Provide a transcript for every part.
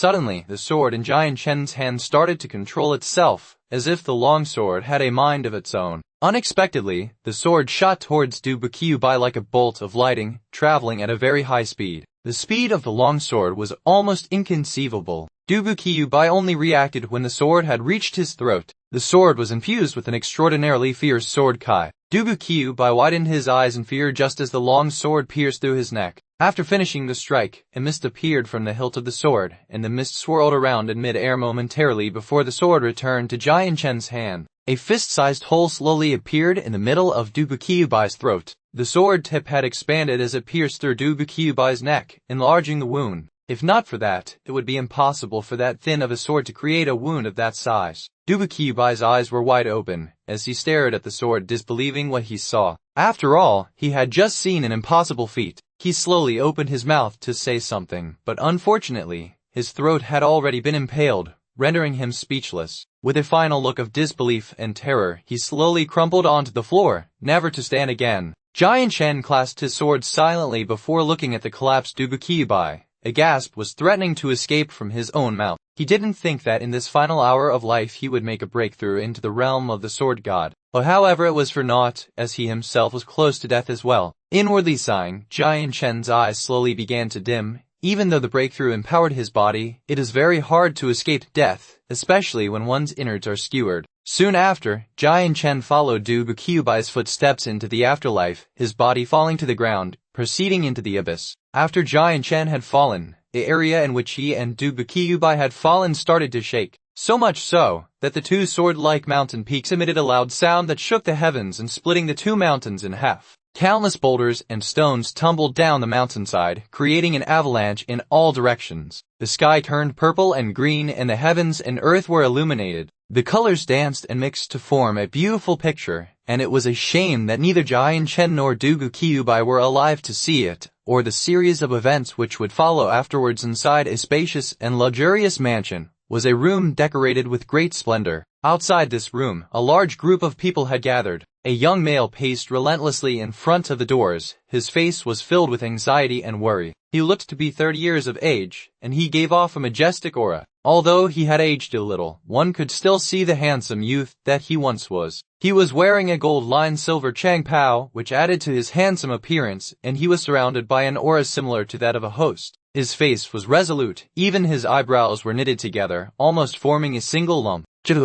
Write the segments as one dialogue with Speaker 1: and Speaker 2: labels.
Speaker 1: Suddenly, the sword in Xiangtian's hand started to control itself, as if the longsword had a mind of its own. Unexpectedly, the sword shot towards Du Buqiubai like a bolt of lightning, traveling at a very high speed. The speed of the longsword was almost inconceivable. Du Buqiubai only reacted when the sword had reached his throat. The sword was infused with an extraordinarily fierce sword kai. Du Buqiubai widened his eyes in fear just as the long sword pierced through his neck. After finishing the strike, a mist appeared from the hilt of the sword, and the mist swirled around in mid-air momentarily before the sword returned to Xiangtian's hand. A fist-sized hole slowly appeared in the middle of Du Buqiubai's throat. The sword tip had expanded as it pierced through Du Buqiubai's neck, enlarging the wound. If not for that, it would be impossible for that thin of a sword to create a wound of that size. Du Buqiubai's eyes were wide open, as he stared at the sword, disbelieving what he saw. After all, he had just seen an impossible feat. He slowly opened his mouth to say something, but unfortunately, his throat had already been impaled, rendering him speechless. With a final look of disbelief and terror, he slowly crumpled onto the floor, never to stand again. Xiangtian clasped his sword silently before looking at the collapsed Du Buqiubai. A gasp was threatening to escape from his own mouth. He didn't think that in this final hour of life he would make a breakthrough into the realm of the sword god. But however, it was for naught, as he himself was close to death as well. Inwardly sighing, Xiangtian's eyes slowly began to dim. Even though the breakthrough empowered his body, it is very hard to escape death, especially when one's innards are skewered. Soon after, Xiangtian followed Du Buqiubai's footsteps into the afterlife, his body falling to the ground, proceeding into the abyss. After Xiangtian had fallen, the area in which he and Du Buqiubai had fallen started to shake. So much so, that the two sword-like mountain peaks emitted a loud sound that shook the heavens and splitting the two mountains in half. Countless boulders and stones tumbled down the mountainside, creating an avalanche in all directions. The sky turned purple and green and the heavens and earth were illuminated. The colors danced and mixed to form a beautiful picture, and it was a shame that neither Xiangtian nor Du Buqiubai were alive to see it, or the series of events which would follow afterwards. Inside a spacious and luxurious mansion was a room decorated with great splendor. Outside this room, a large group of people had gathered. A young male paced relentlessly in front of the doors. His face was filled with anxiety and worry. He looked to be 30 years of age, and he gave off a majestic aura. Although he had aged a little, one could still see the handsome youth that he once was. He was wearing a gold-lined silver changpao, which added to his handsome appearance, and he was surrounded by an aura similar to that of a host. His face was resolute, even his eyebrows were knitted together, almost forming a single lump. The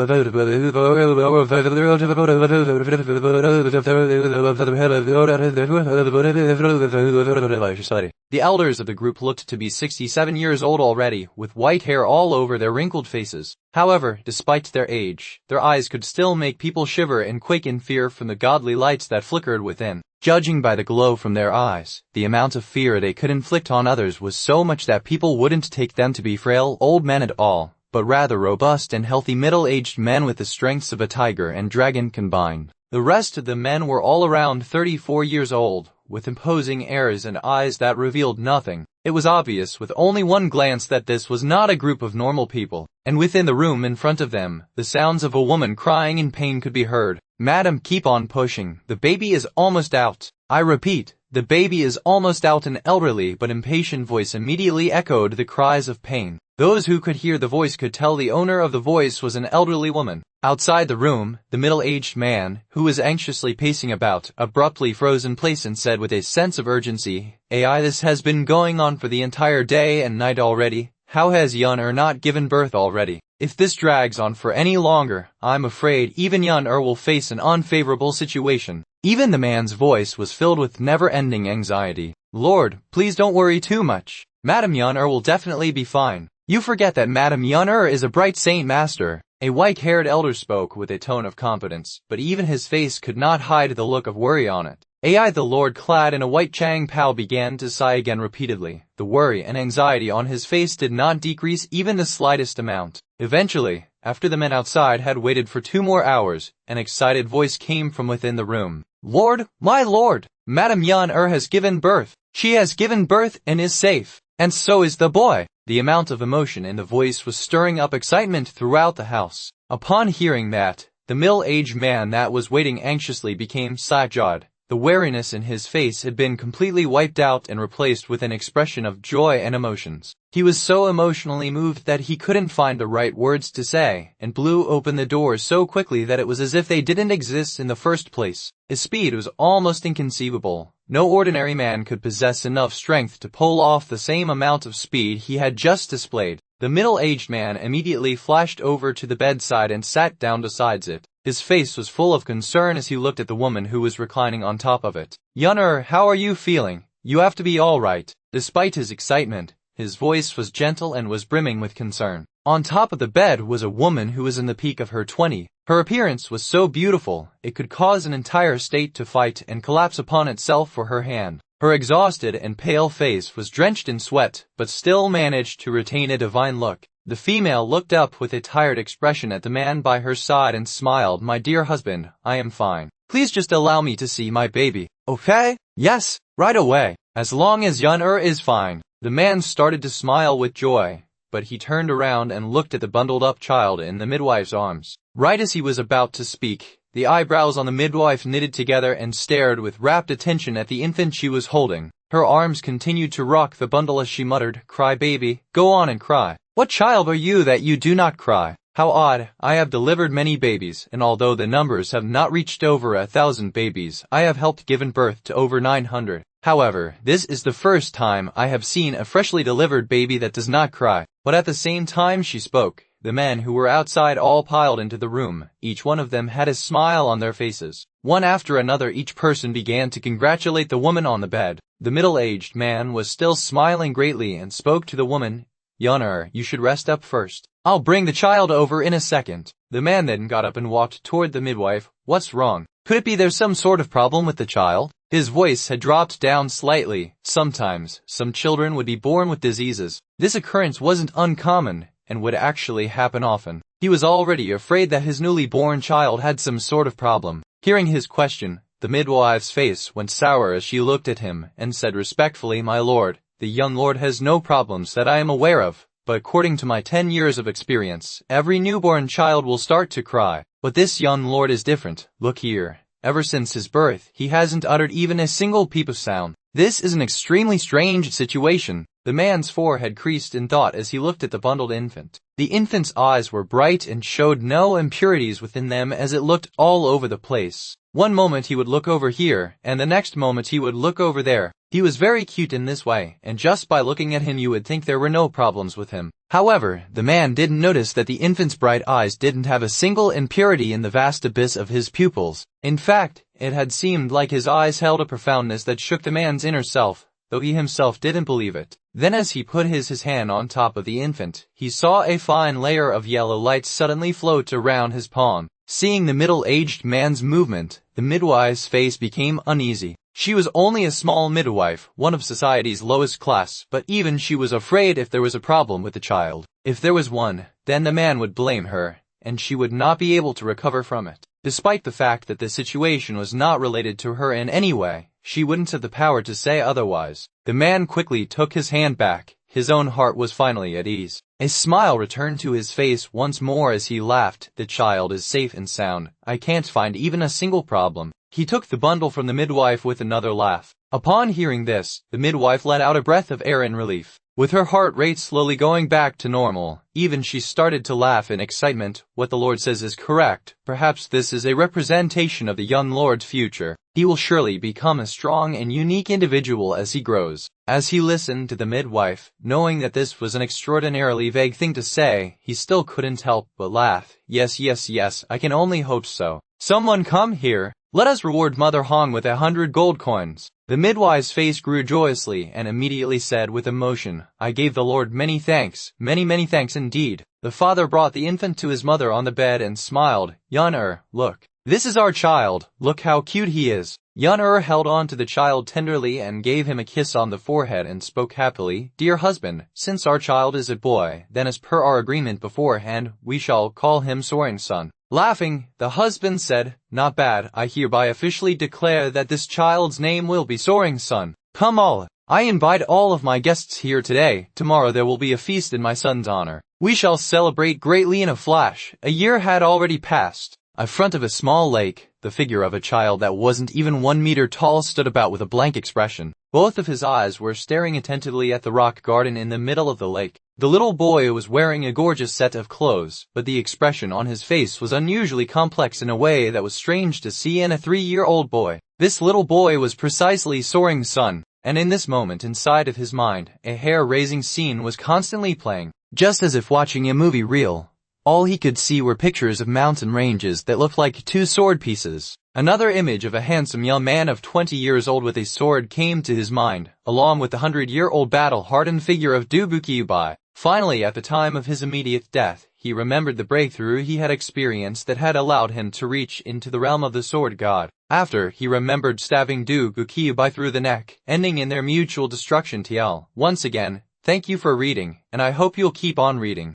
Speaker 1: elders of the group looked to be 67 years old already, with white hair all over their wrinkled faces. However, despite their age, their eyes could still make people shiver and quake in fear from the godly lights that flickered within. Judging by the glow from their eyes, the amount of fear they could inflict on others was so much that people wouldn't take them to be frail old men at all, but rather robust and healthy middle-aged men with the strengths of a tiger and dragon combined. The rest of the men were all around 34 years old, with imposing airs and eyes that revealed nothing. It was obvious with only one glance that this was not a group of normal people, and within the room in front of them, the sounds of a woman crying in pain could be heard. "Madam, keep on pushing. The baby is almost out. I repeat, the baby is almost out." An elderly but impatient voice immediately echoed the cries of pain. Those who could hear the voice could tell the owner of the voice was an elderly woman. Outside the room, the middle-aged man, who was anxiously pacing about, abruptly froze in place and said with a sense of urgency, "Ai, this has been going on for the entire day and night already. How has Yun not given birth already? If this drags on for any longer, I'm afraid even Yun will face an unfavorable situation." Even the man's voice was filled with never-ending anxiety. "Lord, please don't worry too much. Madam Yun will definitely be fine. You forget that Madam Yun is a bright saint master." A white-haired elder spoke with a tone of confidence, but even his face could not hide the look of worry on it. Ai, the lord clad in a white changpao, began to sigh again repeatedly. The worry and anxiety on his face did not decrease even the slightest amount. Eventually, after the men outside had waited for 2 more hours, an excited voice came from within the room. "Lord, my lord, Madam Yun has given birth. She has given birth and is safe. And so is the boy." The amount of emotion in the voice was stirring up excitement throughout the house. Upon hearing that, the middle-aged man that was waiting anxiously became slack-jawed. The wariness in his face had been completely wiped out and replaced with an expression of joy and emotions. He was so emotionally moved that he couldn't find the right words to say, and blew open the doors so quickly that it was as if they didn't exist in the first place. His speed was almost inconceivable. No ordinary man could possess enough strength to pull off the same amount of speed he had just displayed. The middle-aged man immediately flashed over to the bedside and sat down beside it. His face was full of concern as he looked at the woman who was reclining on top of it. "Yun'er, how are you feeling? You have to be all right." Despite his excitement, his voice was gentle and was brimming with concern. On top of the bed was a woman who was in the peak of her 20s. Her appearance was so beautiful, it could cause an entire state to fight and collapse upon itself for her hand. Her exhausted and pale face was drenched in sweat, but still managed to retain a divine look. The female looked up with a tired expression at the man by her side and smiled. "My dear husband, I am fine. Please just allow me to see my baby." "Okay? Yes, right away. As long as Yun'er is fine." The man started to smile with joy, but he turned around and looked at the bundled-up child in the midwife's arms. Right as he was about to speak, the eyebrows on the midwife knitted together and stared with rapt attention at the infant she was holding. Her arms continued to rock the bundle as she muttered, "Cry, baby, go on and cry. What child are you that you do not cry? How odd, I have delivered many babies, and although the numbers have not reached over 1,000 babies, I have helped given birth to over 900. However, this is the first time I have seen a freshly delivered baby that does not cry." But at the same time she spoke, the men who were outside all piled into the room. Each one of them had a smile on their faces. One after another each person began to congratulate the woman on the bed. The middle-aged man was still smiling greatly and spoke to the woman. "Yun'er, you should rest up first. I'll bring the child over in a second." The man then got up and walked toward the midwife. "What's wrong? Could it be there's some sort of problem with the child?" His voice had dropped down slightly. Sometimes, some children would be born with diseases. This occurrence wasn't uncommon, and would actually happen often. He was already afraid that his newly born child had some sort of problem. Hearing his question, the midwife's face went sour as she looked at him and said respectfully, "My lord, the young lord has no problems that I am aware of, but according to my 10 years of experience, every newborn child will start to cry. But this young lord is different. Look here. Ever since his birth, he hasn't uttered even a single peep of sound. This is an extremely strange situation." The man's forehead creased in thought as he looked at the bundled infant. The infant's eyes were bright and showed no impurities within them as it looked all over the place. One moment he would look over here, and the next moment he would look over there. He was very cute in this way, and just by looking at him you would think there were no problems with him. However, the man didn't notice that the infant's bright eyes didn't have a single impurity in the vast abyss of his pupils. In fact, it had seemed like his eyes held a profoundness that shook the man's inner self, though he himself didn't believe it. Then as he put his hand on top of the infant, he saw a fine layer of yellow light suddenly float around his palm. Seeing the middle-aged man's movement, the midwife's face became uneasy. She was only a small midwife, one of society's lowest class, but even she was afraid if there was a problem with the child. If there was one, then the man would blame her, and she would not be able to recover from it. Despite the fact that the situation was not related to her in any way, she wouldn't have the power to say otherwise. The man quickly took his hand back. His own heart was finally at ease. A smile returned to his face once more as he laughed. "The child is safe and sound. I can't find even a single problem." He took the bundle from the midwife with another laugh. Upon hearing this, the midwife let out a breath of air in relief. With her heart rate slowly going back to normal, even she started to laugh in excitement. "What the Lord says is correct. Perhaps this is a representation of the young Lord's future. He will surely become a strong and unique individual as he grows." As he listened to the midwife, knowing that this was an extraordinarily vague thing to say, he still couldn't help but laugh. Yes, I can only hope so. "Someone come here. Let us reward Mother Hong with 100 gold coins." The midwife's face grew joyously and immediately said with emotion, "I gave the Lord many thanks, many thanks indeed." The father brought the infant to his mother on the bed and smiled. "Yun'er, look. This is our child. Look how cute he is." Yun'er held on to the child tenderly and gave him a kiss on the forehead and spoke happily. "Dear husband, since our child is a boy, then as per our agreement beforehand, we shall call him Soaring Sun." Laughing, the husband said, "Not bad. I hereby officially declare that this child's name will be Soaring Sun. Come all. I invite all of my guests here today. Tomorrow there will be a feast in my son's honor. We shall celebrate greatly in a flash." A year had already passed. In front of a small lake, The figure of a child that wasn't even 1 meter tall stood about with a blank expression. Both of his eyes were staring attentively at the rock garden in the middle of the lake. The little boy was wearing a gorgeous set of clothes, but the expression on his face was unusually complex in a way that was strange to see in a 3-year-old boy. This little boy was precisely Soaring's son, and in this moment inside of his mind, a hair-raising scene was constantly playing. Just as if watching a movie reel, all he could see were pictures of mountain ranges that looked like 2 sword pieces. Another image of a handsome young man of 20 years old with a sword came to his mind, along with the 100-year-old battle-hardened figure of Du Buqiubai. Finally, at the time of his immediate death, he remembered the breakthrough he had experienced that had allowed him to reach into the realm of the sword god. After, he remembered stabbing Du Buqiubai through the neck, ending in their mutual destruction. TL. Once again, thank you for reading, and I hope you'll keep on reading.